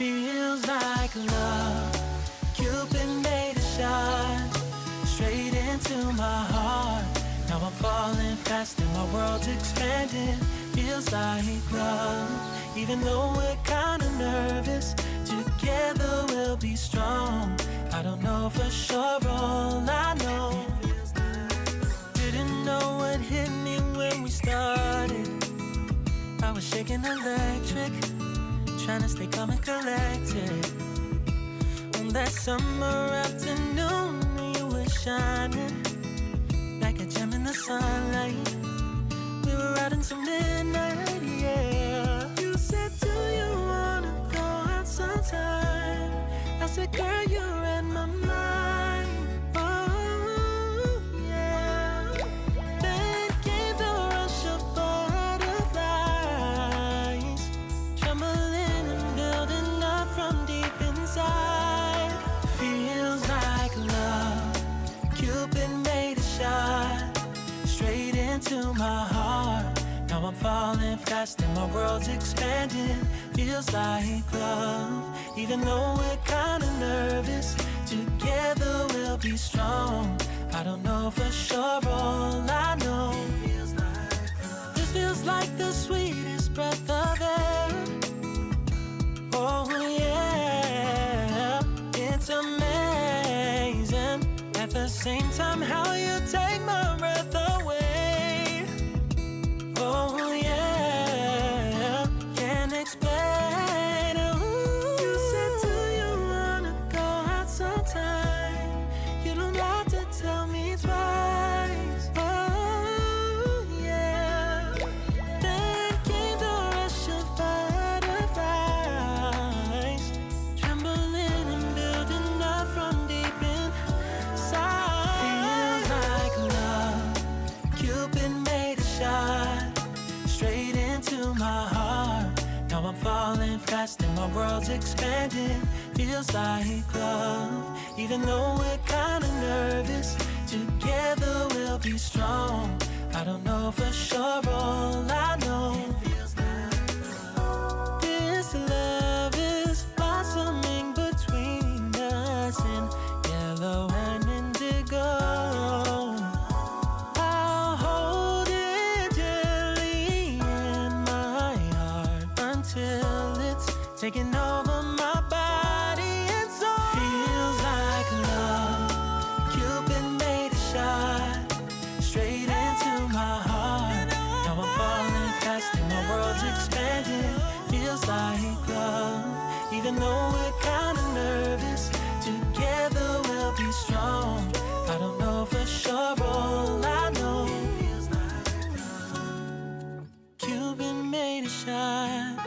Feels like love. Cupid made a shot straight into my heart. Now I'm falling fast and my world's expanding. Feels like love. Even though we're kinda nervous, together we'll be strong. I don't know for sure, all I know. Didn't know what hit me when we started. I was shaking electric, trying to stay calm and collected. On that summer afternoon, you were shining like a gem in the sunlight. We were out until midnight, yeah. You said, do you wanna go out sometime? I said, girl, you read my mind. Oh, yeah. Then came the rush of butterflies, trembling and building up from deep inside. Feels like love. Cupid made a shot straight into my heart. Now I'm falling fast and my world's expanding. Feels like love. Even though we're kinda nervous, together we'll be strong. I don't know for sure, all I know. This feels like the sweetest breath of air. Oh yeah, it's amazing. At the same time, how you take my breath away. Oh yeah, can't explain. Ooh. You said, do you wanna go out sometime? You don't have to tell me twice. Oh yeah. Then came the rush of butterflies, trembling and building up from deep inside. Feels like love. Cupid made a shot straight into my heart. Now I'm falling fast and my world's expanding. Feels like love. Even though we're kinda nervous, together we'll be strong. I don't know for sure, all I know. This love is blossoming between us in yellow and indigo. I'll hold it gently in my heart until it's taking over my body and soul. Feels like love. Cupid made a shot straight into my heart. Now I'm falling fast and my world's expanding. Feels like love. Even though we're kinda nervous, together we'll be strong. I don't know for sure, all I know. Cupid made a shot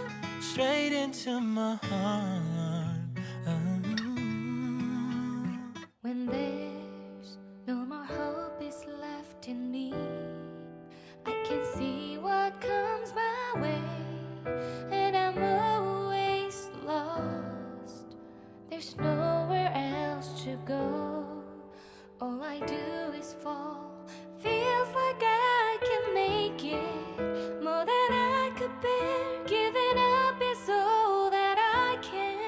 straight into my heart. When there's no more hope is left in me, I can see what comes my way, and I'm always lost. There's nowhere else to go. All I do is fall. Feels like I can make it more than I could bear. Giving up is all that I can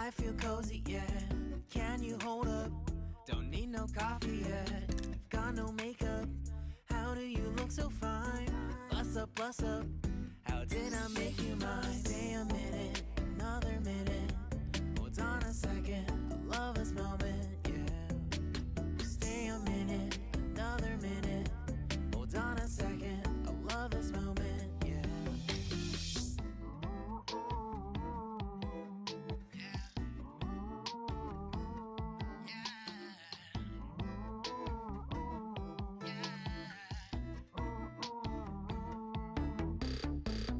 I feel cozy, yeah. Can you hold up? Don't need no coffee yet. I've got no makeup. How do you look so fine? Bust up, bust up. How did I make you mine? Stay a minute, another minute. Hold on a second, I love this moment, yeah. Stay a minute, another minute. Hold on a second, I love this moment, yeah.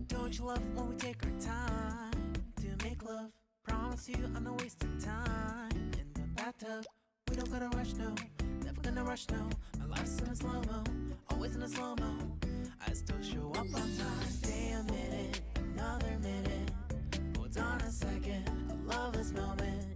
Don't you love when we take our time to make love? Promise you I'm not wasting time in the bathtub. We don't gotta rush, no. Never gonna rush, no. My life's in a slow-mo, always in a slow-mo. I still show up on time. Stay a minute, another minute. Hold on a second, I love this moment.